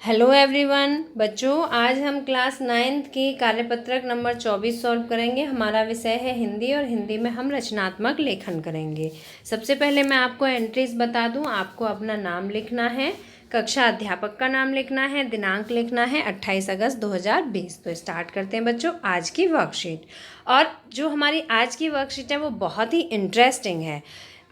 Hello everyone बच्चों, आज हम क्लास 9th की कार्यपत्रक नंबर 24 सॉल्व करेंगे। हमारा विषय है हिंदी और हिंदी में हम रचनात्मक लेखन करेंगे। सबसे पहले मैं आपको एंट्रीज बता दूं। आपको अपना नाम लिखना है, कक्षा अध्यापक का नाम लिखना है, दिनांक लिखना है 28 अगस्त 2020। तो स्टार्ट करते हैं बच्चों आज की वर्कशीट। और जो हमारी आज की वर्कशीट है वो बहुत ही इंटरेस्टिंग है।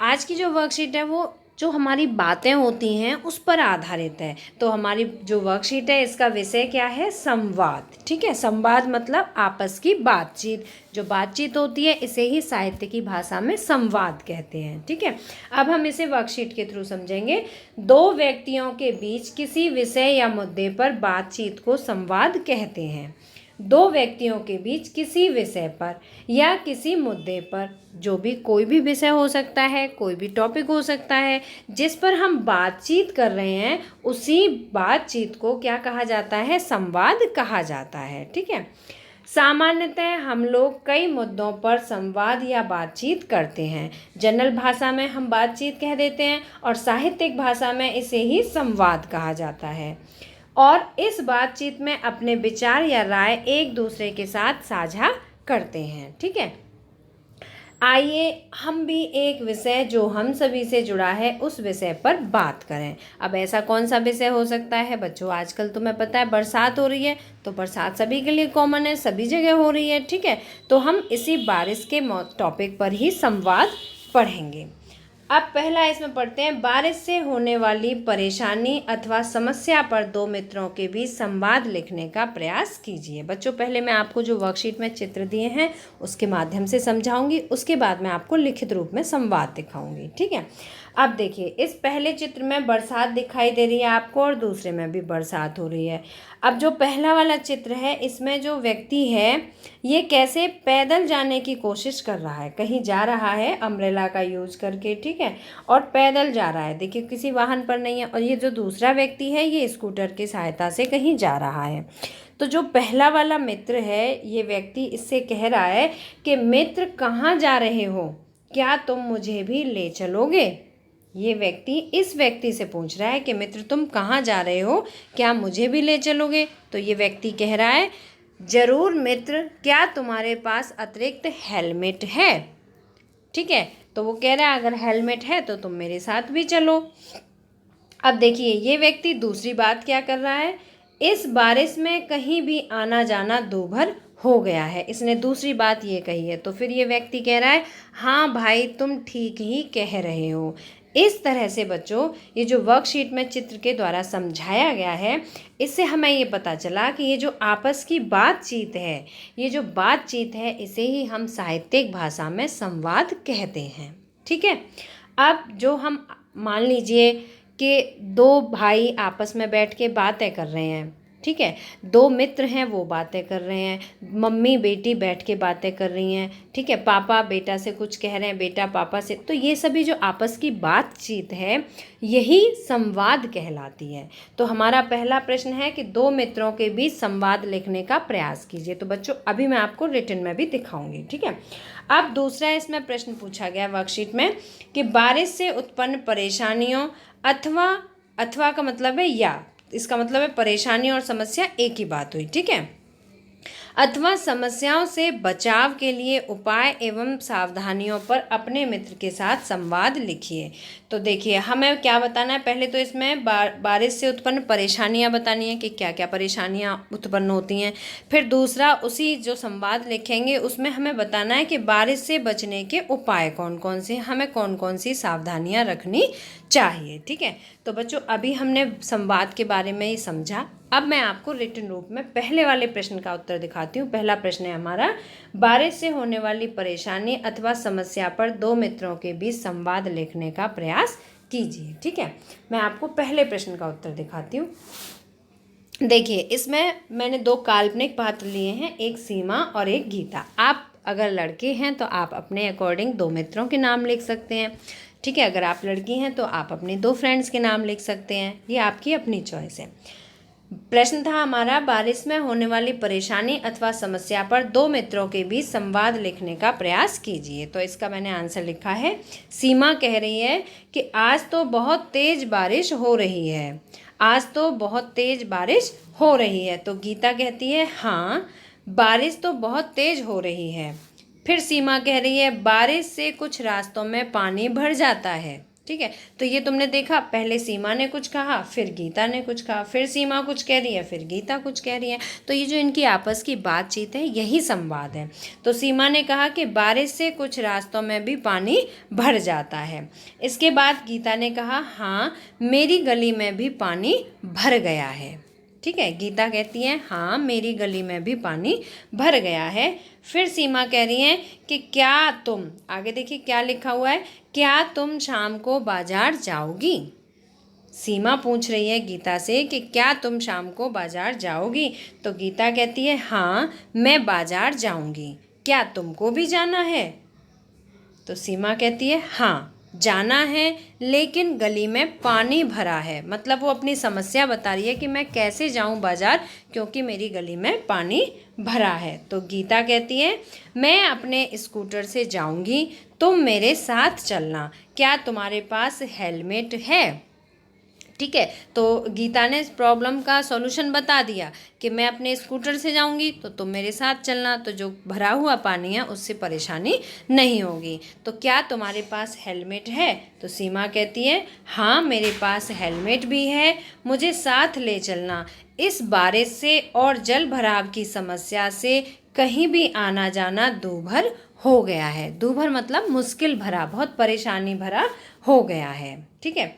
आज की जो वर्कशीट है वो जो हमारी बातें होती हैं उस पर आधारित है। तो हमारी जो वर्कशीट है इसका विषय क्या है? संवाद। ठीक है, संवाद मतलब आपस की बातचीत। जो बातचीत होती है इसे ही साहित्य की भाषा में संवाद कहते हैं। ठीक है, अब हम इसे वर्कशीट के थ्रू समझेंगे। दो व्यक्तियों के बीच किसी विषय या मुद्दे पर बातचीत को संवाद कहते हैं। दो व्यक्तियों के बीच किसी विषय पर या किसी मुद्दे पर, जो भी कोई भी विषय हो सकता है, कोई भी टॉपिक हो सकता है, जिस पर हम बातचीत कर रहे हैं उसी बातचीत को क्या कहा जाता है? संवाद कहा जाता है। ठीक है, सामान्यतः हम लोग कई मुद्दों पर संवाद या बातचीत करते हैं। जनरल भाषा में हम बातचीत कह देते हैं और साहित्यिक भाषा में इसे ही संवाद कहा जाता है। और इस बातचीत में अपने विचार या राय एक दूसरे के साथ साझा करते हैं। ठीक है, आइए हम भी एक विषय जो हम सभी से जुड़ा है उस विषय पर बात करें। अब ऐसा कौन सा विषय हो सकता है बच्चों? आजकल तुम्हें पता है बरसात हो रही है, तो बरसात सभी के लिए कॉमन है, सभी जगह हो रही है। ठीक है, तो हम इसी बारिश के टॉपिक पर ही संवाद पढ़ेंगे। अब पहला इसमें पढ़ते हैं, बारिश से होने वाली परेशानी अथवा समस्या पर दो मित्रों के बीच संवाद लिखने का प्रयास कीजिए। बच्चों, पहले मैं आपको जो वर्कशीट में चित्र दिए हैं उसके माध्यम से समझाऊंगी, उसके बाद मैं आपको लिखित रूप में संवाद दिखाऊंगी। ठीक है, अब देखिए, इस पहले चित्र में बरसात दिखाई दे रही है आपको और दूसरे में भी बरसात हो रही है। अब जो पहला वाला चित्र है इसमें जो व्यक्ति है ये कैसे पैदल जाने की कोशिश कर रहा है, कहीं जा रहा है अम्ब्रेला का यूज करके। ठीक है, और पैदल जा रहा है, देखिए किसी वाहन पर नहीं है। और ये जो दूसरा व्यक्ति है ये स्कूटर की सहायता से कहीं जा रहा है। तो जो पहला वाला मित्र है ये व्यक्ति इससे कह रहा है कि मित्र कहाँ जा रहे हो, क्या तुम मुझे भी ले चलोगे? ये व्यक्ति इस व्यक्ति से पूछ रहा है कि मित्र तुम कहाँ जा रहे हो, क्या मुझे भी ले चलोगे? तो ये व्यक्ति कह रहा है, जरूर मित्र, क्या तुम्हारे पास अतिरिक्त हेलमेट है? ठीक है, तो वो कह रहा है अगर हेलमेट है तो तुम मेरे साथ भी चलो। अब देखिए ये व्यक्ति दूसरी बात क्या कर रहा है, इस बारिश में कहीं भी आना जाना दूभर हो गया है। इसने दूसरी बात ये कही है। तो फिर ये व्यक्ति कह रहा है, हाँ भाई तुम ठीक ही कह रहे हो। इस तरह से बच्चों ये जो वर्कशीट में चित्र के द्वारा समझाया गया है इससे हमें ये पता चला कि ये जो आपस की बातचीत है, ये जो बातचीत है इसे ही हम साहित्यिक भाषा में संवाद कहते हैं। ठीक है, अब जो हम मान लीजिए कि दो भाई आपस में बैठ के बातें कर रहे हैं। ठीक है, दो मित्र हैं वो बातें कर रहे हैं, मम्मी बेटी बैठ के बातें कर रही हैं। ठीक है, पापा बेटा से कुछ कह रहे हैं, बेटा पापा से। तो ये सभी जो आपस की बातचीत है यही संवाद कहलाती है। तो हमारा पहला प्रश्न है कि दो मित्रों के बीच संवाद लिखने का प्रयास कीजिए। तो बच्चों अभी मैं आपको रिटन में भी दिखाऊंगी। ठीक है, अब दूसरा इसमें प्रश्न पूछा गया वर्कशीट में कि बारिश से उत्पन्न परेशानियों अथवा का मतलब है या, इसका मतलब है परेशानी और समस्या एक ही बात हुई। ठीक है, अथवा समस्याओं से बचाव के लिए उपाय एवं सावधानियों पर अपने मित्र के साथ संवाद लिखिए। तो देखिए हमें क्या बताना है, पहले तो इसमें बारिश से उत्पन्न परेशानियां बतानी है कि क्या क्या परेशानियां उत्पन्न होती हैं। फिर दूसरा उसी जो संवाद लिखेंगे उसमें हमें बताना है कि बारिश से बचने के उपाय कौन कौन से, हमें कौन कौन सी सावधानियां रखनी चाहिए। ठीक है, तो बच्चों अभी हमने संवाद के बारे में ही समझा। अब मैं आपको रिटन रूप में पहले वाले प्रश्न का उत्तर दिखाती हूँ। पहला प्रश्न है हमारा, बारिश से होने वाली परेशानी अथवा समस्या पर दो मित्रों के बीच संवाद लिखने का प्रयास कीजिए। ठीक है, मैं आपको पहले प्रश्न का उत्तर दिखाती हूँ। देखिए इसमें मैंने दो काल्पनिक पात्र लिए हैं, एक सीमा और एक गीता। आप अगर लड़के हैं तो आप अपने अकॉर्डिंग दो मित्रों के नाम लिख सकते हैं। ठीक है, अगर आप लड़की हैं तो आप अपने दो फ्रेंड्स के नाम लिख सकते हैं, ये आपकी अपनी चॉइस है। प्रश्न था हमारा, बारिश में होने वाली परेशानी अथवा समस्या पर दो मित्रों के बीच संवाद लिखने का प्रयास कीजिए। तो इसका मैंने आंसर लिखा है, सीमा कह रही है कि आज तो बहुत तेज बारिश हो रही है। आज तो बहुत तेज बारिश हो रही है। तो गीता कहती है हाँ बारिश तो बहुत तेज हो रही है। फिर सीमा कह रही है बारिश से कुछ रास्तों में पानी भर जाता है। ठीक है, तो ये तुमने देखा, पहले सीमा ने कुछ कहा, फिर गीता ने कुछ कहा, फिर सीमा कुछ कह रही है, फिर गीता कुछ कह रही है। तो ये जो इनकी आपस की बातचीत है यही संवाद है। तो सीमा ने कहा कि बारिश से कुछ रास्तों में भी पानी भर जाता है। इसके बाद गीता ने कहा हाँ मेरी गली में भी पानी भर गया है। ठीक है, गीता कहती है हाँ मेरी गली में भी पानी भर गया है। फिर सीमा कह रही है कि क्या तुम, आगे देखिए क्या लिखा हुआ है, क्या तुम शाम को बाजार जाओगी। सीमा पूछ रही है गीता से कि क्या तुम शाम को बाजार जाओगी। तो गीता कहती है हाँ मैं बाजार जाऊंगी, क्या तुमको भी जाना है। तो सीमा कहती है हाँ जाना है लेकिन गली में पानी भरा है। मतलब वो अपनी समस्या बता रही है कि मैं कैसे जाऊं बाजार क्योंकि मेरी गली में पानी भरा है। तो गीता कहती है मैं अपने स्कूटर से जाऊंगी, तुम मेरे साथ चलना, क्या तुम्हारे पास हेलमेट है। ठीक है, तो गीता ने इस प्रॉब्लम का सॉल्यूशन बता दिया कि मैं अपने स्कूटर से जाऊंगी तो तुम मेरे साथ चलना, तो जो भरा हुआ पानी है उससे परेशानी नहीं होगी। तो क्या तुम्हारे पास हेलमेट है। तो सीमा कहती है हाँ मेरे पास हेलमेट भी है, मुझे साथ ले चलना, इस बारिश से और जल भराव की समस्या से कहीं भी आना जाना दूभर हो गया है। दूभर मतलब मुश्किल भरा, बहुत परेशानी भरा हो गया है। ठीक है,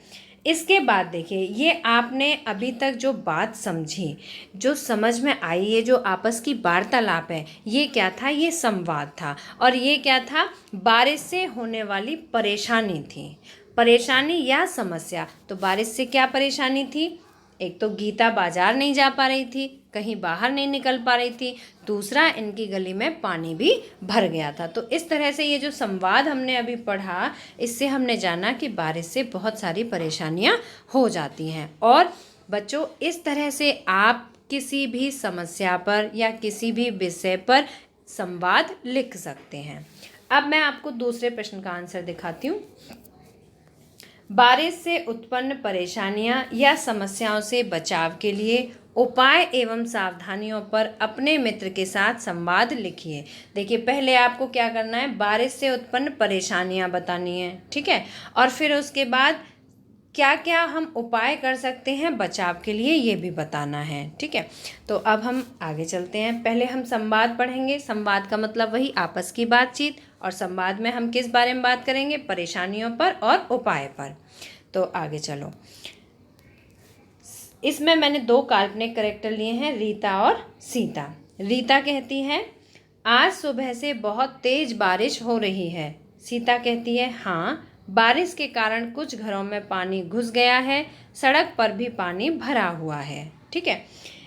इसके बाद देखिए ये आपने अभी तक जो बात समझी, जो समझ में आई, ये जो आपस की वार्तालाप है ये क्या था, ये संवाद था। और ये क्या था, बारिश से होने वाली परेशानी थी, परेशानी या समस्या। तो बारिश से क्या परेशानी थी, एक तो गीता बाजार नहीं जा पा रही थी, कहीं बाहर नहीं निकल पा रही थी, दूसरा इनकी गली में पानी भी भर गया था। तो इस तरह से ये जो संवाद हमने अभी पढ़ा, इससे हमने जाना कि बारिश से बहुत सारी परेशानियां हो जाती हैं। और बच्चों इस तरह से आप किसी भी समस्या पर या किसी भी विषय पर संवाद लिख सकते हैं। अब मैं आपको दूसरे प्रश्न का आंसर दिखाती हूँ। बारिश से उत्पन्न परेशानियां या समस्याओं से बचाव के लिए उपाय एवं सावधानियों पर अपने मित्र के साथ संवाद लिखिए। देखिए पहले आपको क्या करना है, बारिश से उत्पन्न परेशानियां बतानी है। ठीक है, और फिर उसके बाद क्या क्या हम उपाय कर सकते हैं बचाव के लिए ये भी बताना है। ठीक है, तो अब हम आगे चलते हैं। पहले हम संवाद पढ़ेंगे। संवाद का मतलब वही आपस की बातचीत, और संवाद में हम किस बारे में बात करेंगे, परेशानियों पर और उपाय पर। तो आगे चलो, इसमें मैंने दो काल्पनिक कैरेक्टर लिए हैं, रीता और सीता। रीता कहती है आज सुबह से बहुत तेज बारिश हो रही है। सीता कहती है हाँ बारिश के कारण कुछ घरों में पानी घुस गया है, सड़क पर भी पानी भरा हुआ है। ठीक है,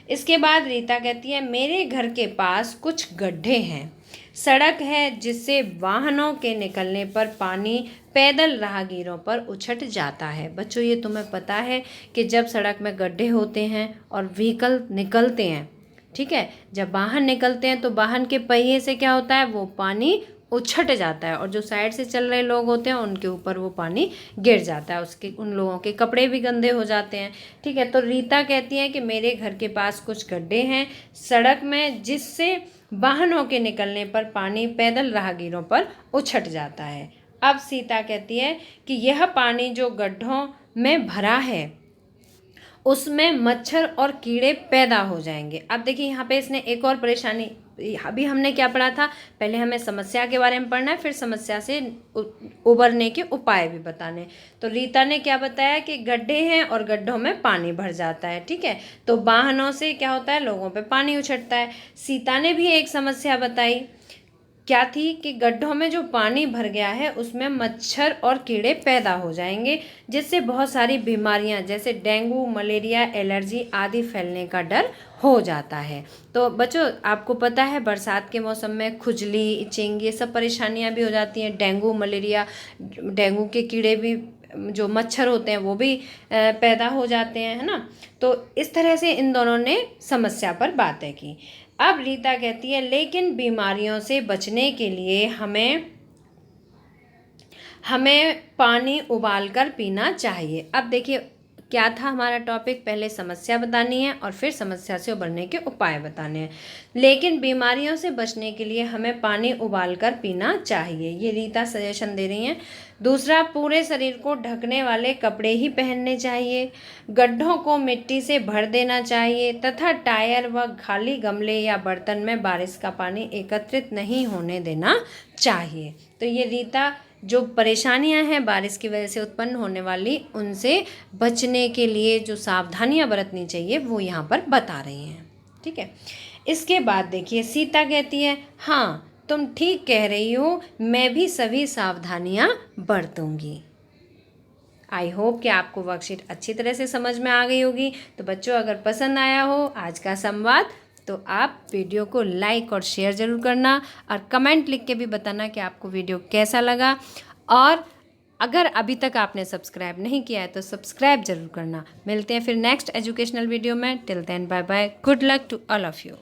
इसके बाद रीता कहती है मेरे घर के पास कुछ गड्ढे हैं, सड़क है जिससे वाहनों के निकलने पर पानी पैदल राहगीरों पर उछट जाता है। बच्चों ये तुम्हें पता है कि जब सड़क में गड्ढे होते हैं और व्हीकल निकलते हैं, ठीक है, जब वाहन निकलते हैं तो वाहन के पहिए से क्या होता है, वो पानी उछट जाता है, और जो साइड से चल रहे लोग होते हैं उनके ऊपर वो पानी गिर जाता है, उसके उन लोगों के कपड़े भी गंदे हो जाते हैं। ठीक है, तो रीता कहती है कि मेरे घर के पास कुछ गड्ढे हैं सड़क में जिससे वाहनों के निकलने पर पानी पैदल राहगीरों पर उछट जाता है। अब सीता कहती है कि यह पानी जो गड्ढों में भरा है उसमें मच्छर और कीड़े पैदा हो जाएंगे। अब देखिए यहाँ पे इसने एक और परेशानी, अभी हमने क्या पढ़ा था, पहले हमें समस्या के बारे में पढ़ना है, फिर समस्या से उबरने के उपाय भी बताने। तो रीता ने क्या बताया कि गड्ढे हैं और गड्ढों में पानी भर जाता है। ठीक है, तो वाहनों से क्या होता है, लोगों पे पानी उछटता है। सीता ने भी एक समस्या बताई, क्या थी कि गड्ढों में जो पानी भर गया है उसमें मच्छर और कीड़े पैदा हो जाएंगे जिससे बहुत सारी बीमारियां जैसे डेंगू, मलेरिया, एलर्जी आदि फैलने का डर हो जाता है। तो बच्चों आपको पता है बरसात के मौसम में खुजली, इचिंग, ये सब परेशानियां भी हो जाती हैं। डेंगू, मलेरिया, डेंगू के कीड़े भी, जो मच्छर होते हैं वो भी पैदा हो जाते हैं, है ना। तो इस तरह से इन दोनों ने समस्या पर बातें की। अब रीता कहती है लेकिन बीमारियों से बचने के लिए हमें पानी उबालकर पीना चाहिए। अब देखिए क्या था हमारा टॉपिक? पहले समस्या बतानी है और फिर समस्या से उबरने के उपाय बताने हैं। लेकिन बीमारियों से बचने के लिए हमें पानी उबालकर पीना चाहिए, ये रीता सजेशन दे रही हैं। दूसरा, पूरे शरीर को ढकने वाले कपड़े ही पहनने चाहिए, गड्ढों को मिट्टी से भर देना चाहिए तथा टायर व खाली गमले या बर्तन में बारिश का पानी एकत्रित नहीं होने देना चाहिए। तो ये रीता जो परेशानियां हैं बारिश की वजह से उत्पन्न होने वाली, उनसे बचने के लिए जो सावधानियां बरतनी चाहिए वो यहाँ पर बता रही हैं। ठीक है, इसके बाद देखिए सीता कहती है, हाँ तुम ठीक कह रही हो, मैं भी सभी सावधानियां बरतूंगी। आई होप कि आपको वर्कशीट अच्छी तरह से समझ में आ गई होगी। तो बच्चों, अगर पसंद आया हो आज का संवाद तो आप वीडियो को लाइक और शेयर ज़रूर करना और कमेंट लिख के भी बताना कि आपको वीडियो कैसा लगा। और अगर अभी तक आपने सब्सक्राइब नहीं किया है तो सब्सक्राइब ज़रूर करना। मिलते हैं फिर नेक्स्ट एजुकेशनल वीडियो में। Till then bye bye, good luck to all of you.